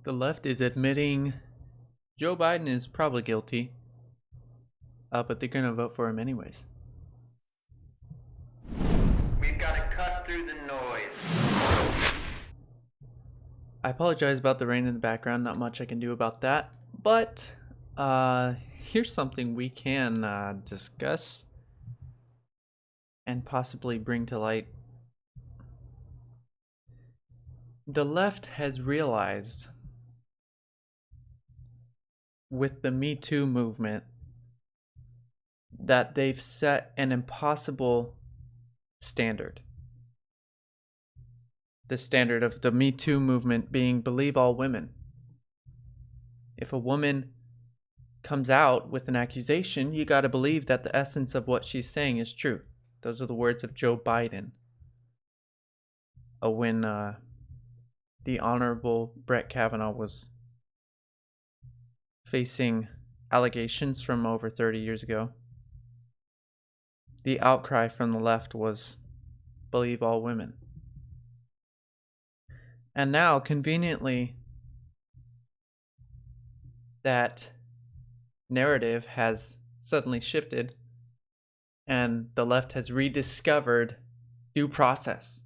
The left is admitting Joe Biden is probably guilty, but they're going to vote for him anyways. We've got to cut through the noise. I apologize about the rain in the background. Not much I can do about that. But here's something we can discuss and possibly bring to light. The left has realized with the MeToo movement that they've set an impossible standard. The standard of the MeToo movement being believe all women. If a woman comes out with an accusation, you got to believe that the essence of what she's saying is true. Those are the words of Joe Biden. When the Honorable Brett Kavanaugh was facing allegations from over 30 years ago, the outcry from the left was believe all women. And now, conveniently, that narrative has suddenly shifted and the left has rediscovered due process.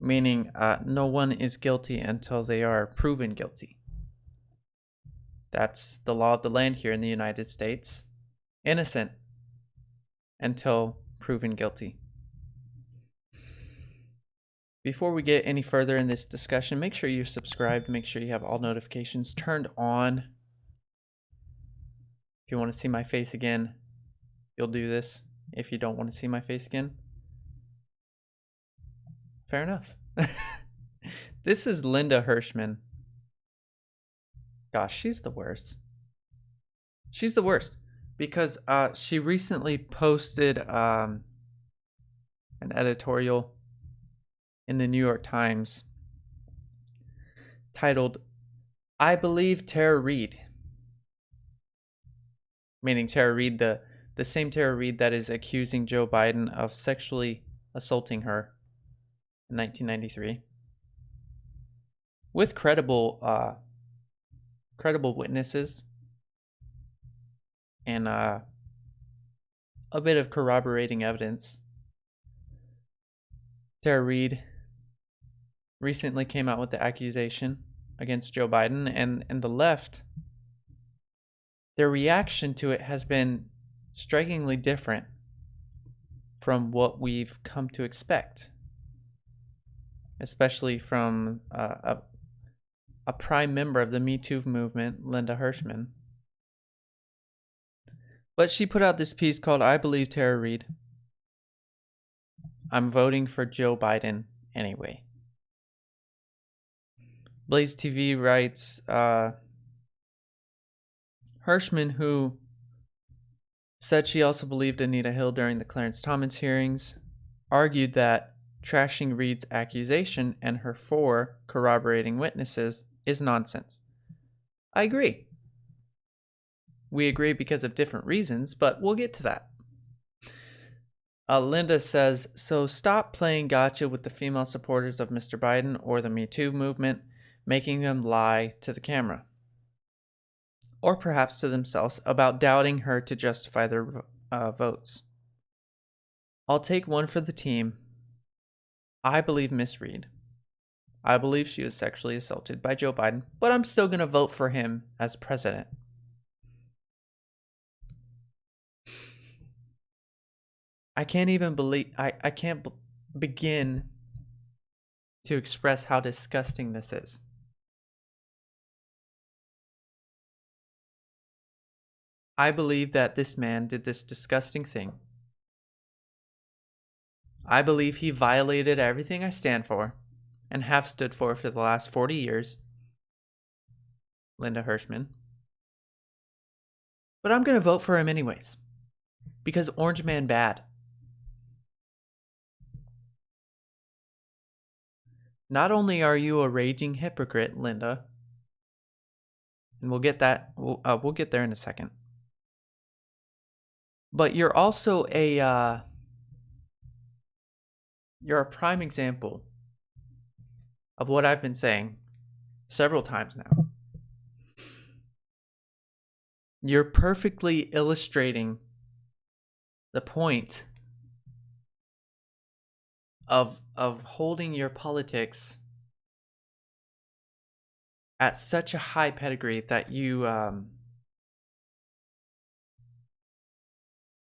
Meaning no one is guilty until they are proven guilty. That's the law of the land here in the United States. Innocent until proven guilty. Before we get any further in this discussion, make sure you're subscribed. Make sure you have all notifications turned on. If you want to see my face again, you'll do this. If you don't want to see my face again, fair enough. This is Linda Hirschman. Gosh, she's the worst. She's the worst because she recently posted an editorial in the New York Times titled, "I believe Tara Reade," meaning Tara Reade, the same Tara Reade that is accusing Joe Biden of sexually assaulting her in 1993, with credible witnesses and a bit of corroborating evidence. Tara Reade recently came out with the accusation against Joe Biden, and the left, their reaction to it has been strikingly different from what we've come to expect, especially from a prime member of the MeToo movement, Linda Hirschman. But she put out this piece called "I Believe Tara Reade. I'm voting for Joe Biden anyway." Blaze TV writes, Hirschman, who said she also believed Anita Hill during the Clarence Thomas hearings, argued that trashing Reade's accusation and her 4 corroborating witnesses is nonsense. I agree. We agree because of different reasons, but we'll get to that. Linda says, "So stop playing gotcha with the female supporters of Mr. Biden or the MeToo movement, making them lie to the camera. Or perhaps to themselves about doubting her to justify their votes. I'll take one for the team. I believe Miss Reade. I believe she was sexually assaulted by Joe Biden, but I'm still going to vote for him as president." I can't even believe, I can't begin to express how disgusting this is. I believe that this man did this disgusting thing. I believe he violated everything I stand for and have stood for the last 40 years. Linda Hirschman. But I'm going to vote for him anyways. Because Orange Man bad. Not only are you a raging hypocrite, Linda, and we'll get there in a second, but you're also you're a prime example of what I've been saying several times now. You're perfectly illustrating the point of holding your politics at such a high pedigree that you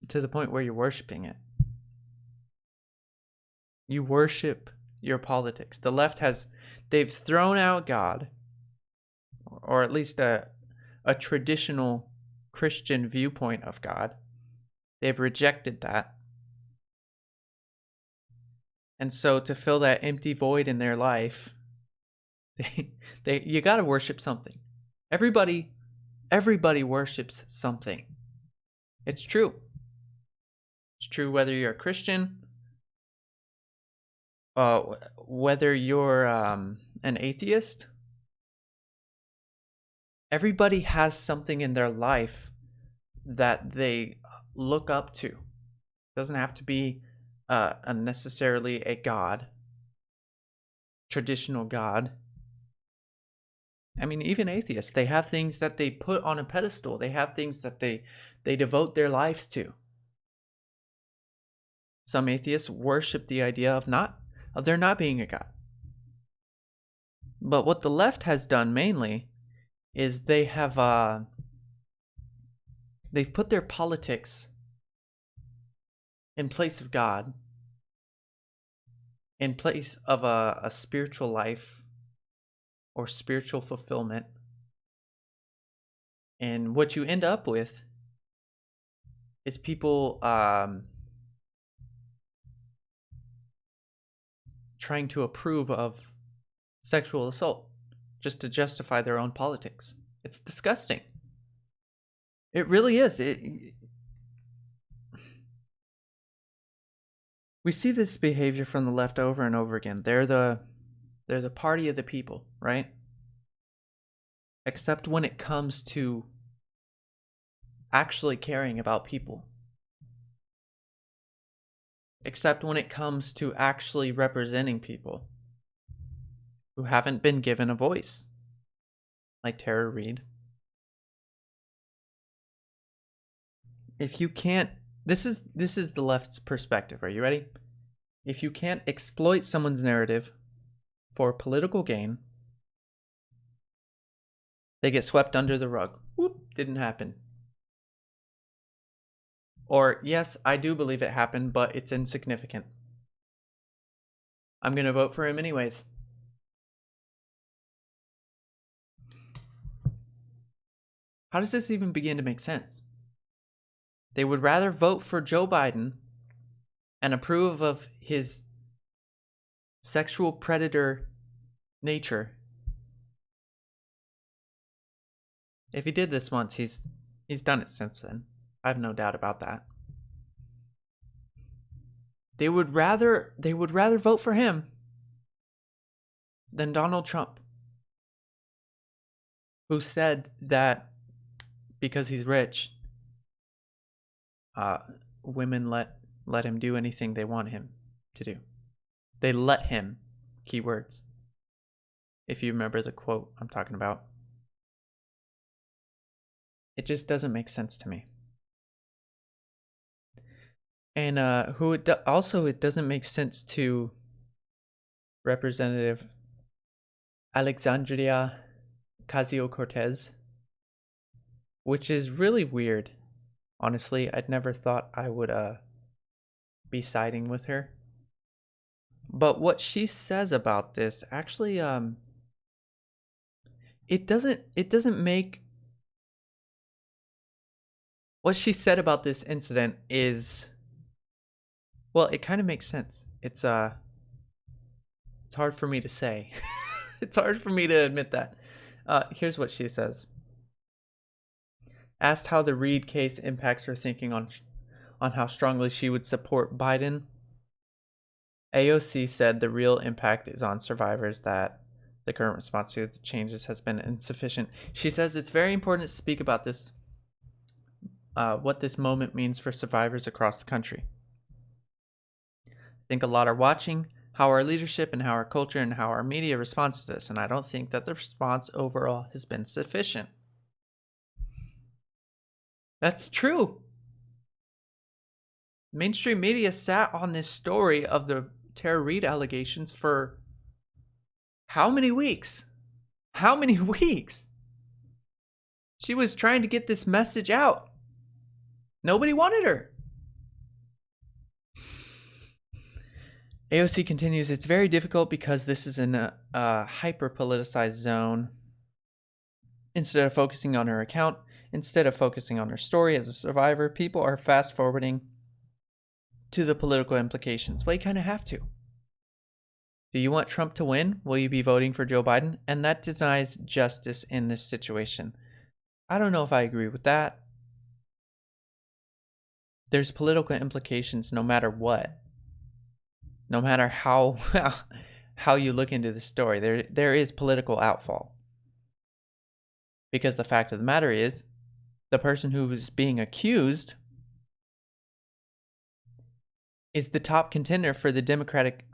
to the point where you're worshiping it. You worship your politics. The left they've thrown out God, or at least a traditional Christian viewpoint of God. They've rejected that. And so to fill that empty void in their life, you got to worship something. Everybody worships something. It's true. It's true whether you're a Christian, whether you're an atheist. Everybody has something in their life that they look up to. It doesn't have to be necessarily a god, traditional god. I mean, even atheists, they have things that they put on a pedestal. They have things that they devote their lives to. Some atheists worship the idea of there not being a god. But what the left has done mainly is they've put their politics in place of God, in place of a spiritual life or spiritual fulfillment. And what you end up with is people trying to approve of sexual assault just to justify their own politics. It's disgusting. It really is. We see this behavior from the left over and over again. They're the party of the people, right? Except when it comes to actually caring about people. Except when it comes to actually representing people who haven't been given a voice, like Tara Reade. If you can't, this is the left's perspective. Are you ready? If you can't exploit someone's narrative for political gain, they get swept under the rug. Whoop, didn't happen. Or, yes, I do believe it happened, but it's insignificant. I'm going to vote for him anyways. How does this even begin to make sense? They would rather vote for Joe Biden and approve of his sexual predator nature. If he did this once, he's done it since then. I have no doubt about that. They would rather vote for him than Donald Trump, who said that because he's rich, women let him do anything they want him to do. They let him, keywords, if you remember the quote I'm talking about. It just doesn't make sense to me. And it doesn't make sense to Representative Alexandria Ocasio-Cortez, which is really weird. Honestly, I'd never thought I would be siding with her. But what she says about this actually it doesn't make what she said about this incident is, well, it kind of makes sense. It's hard for me to say. It's hard for me to admit that. Here's what she says. Asked how the Reade case impacts her thinking on how strongly she would support Biden, AOC said the real impact is on survivors, that the current response to the changes has been insufficient. She says it's very important to speak about this, what this moment means for survivors across the country. I think a lot are watching. how our leadership and how our culture and how our media responds to this. And I don't think that the response overall has been sufficient. That's true. Mainstream media sat on this story of the Tara Reade allegations for how many weeks? How many weeks? She was trying to get this message out. Nobody wanted her. AOC continues, it's very difficult because this is in a hyper-politicized zone. Instead of focusing on her account, instead of focusing on her story as a survivor, people are fast-forwarding to the political implications. Well, you kind of have to. Do you want Trump to win? Will you be voting for Joe Biden? And that denies justice in this situation. I don't know if I agree with that. There's political implications no matter what. No matter how you look into the story, there is political outfall. Because the fact of the matter is, the person who is being accused is the top contender for the Democratic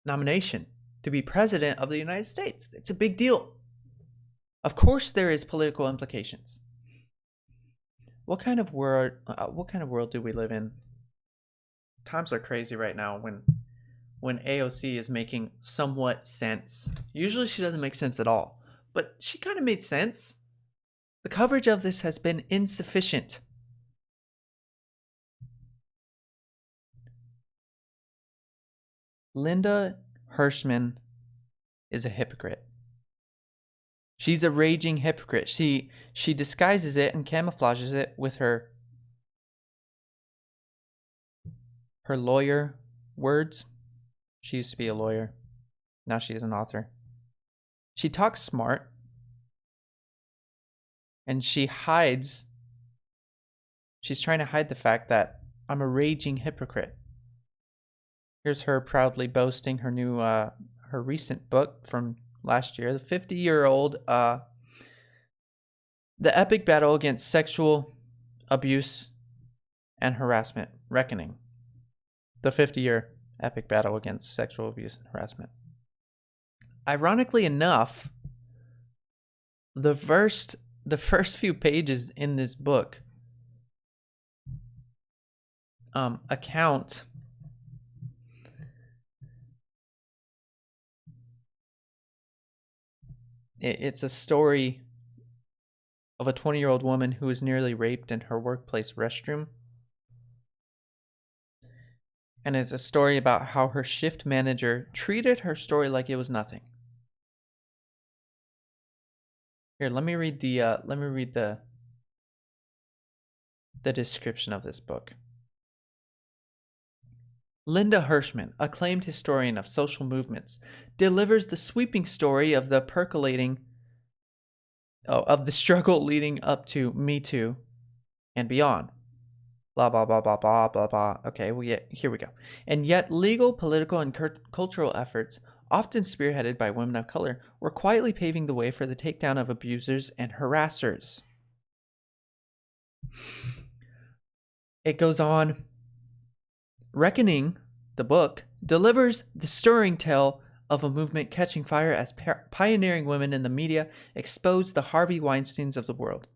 nomination to be president of the United States. It's a big deal. Of course there is political implications. What kind of world do we live in? Times are crazy right now when AOC is making somewhat sense. Usually she doesn't make sense at all, but she kind of made sense. The coverage of this has been insufficient. Linda Hirschman is a hypocrite. She's a raging hypocrite. She disguises it and camouflages it with her lawyer words. She used to be a lawyer. Now she is an author. She talks smart. And she's trying to hide the fact that I'm a raging hypocrite. Here's her proudly boasting her new, her recent book from last year, the 50-year-old, The Epic Battle Against Sexual Abuse and Harassment, Reckoning. The 50-year epic battle against sexual abuse and harassment. Ironically enough, the first few pages in this book account it's a story of a 20-year-old woman who was nearly raped in her workplace restroom. And it's a story about how her shift manager treated her story like it was nothing. Here, let me read the description of this book. Linda Hirschman, acclaimed historian of social movements, delivers the sweeping story of the struggle leading up to MeToo and beyond. Blah, blah, blah, blah, blah, blah, blah. Okay, here we go. And yet legal, political, and cultural efforts, often spearheaded by women of color, were quietly paving the way for the takedown of abusers and harassers. It goes on. Reckoning, the book, delivers the stirring tale of a movement catching fire as pioneering women in the media exposed the Harvey Weinsteins of the world.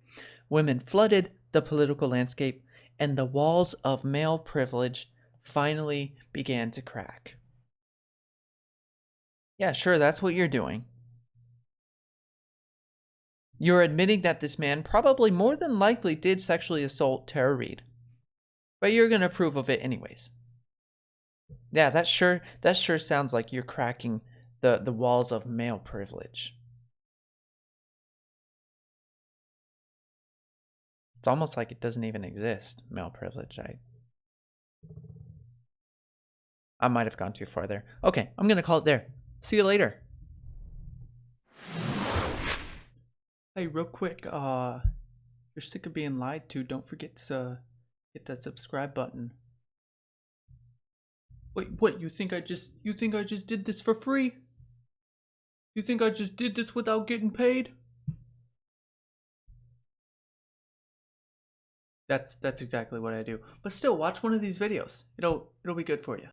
Women flooded the political landscape, and the walls of male privilege finally began to crack. Yeah, sure, that's what you're doing. You're admitting that this man probably more than likely did sexually assault Tara Reade, but you're going to approve of it anyways. Yeah, that sure sounds like you're cracking the walls of male privilege. It's almost like it doesn't even exist, male privilege. I might have gone too far there. Okay, I'm going to call it there. See you later. Hey, real quick, if you're sick of being lied to, don't forget to hit that subscribe button. Wait, what? You think I just did this for free? You think I just did this without getting paid? That's exactly what I do. But still, watch one of these videos. It'll be good for you.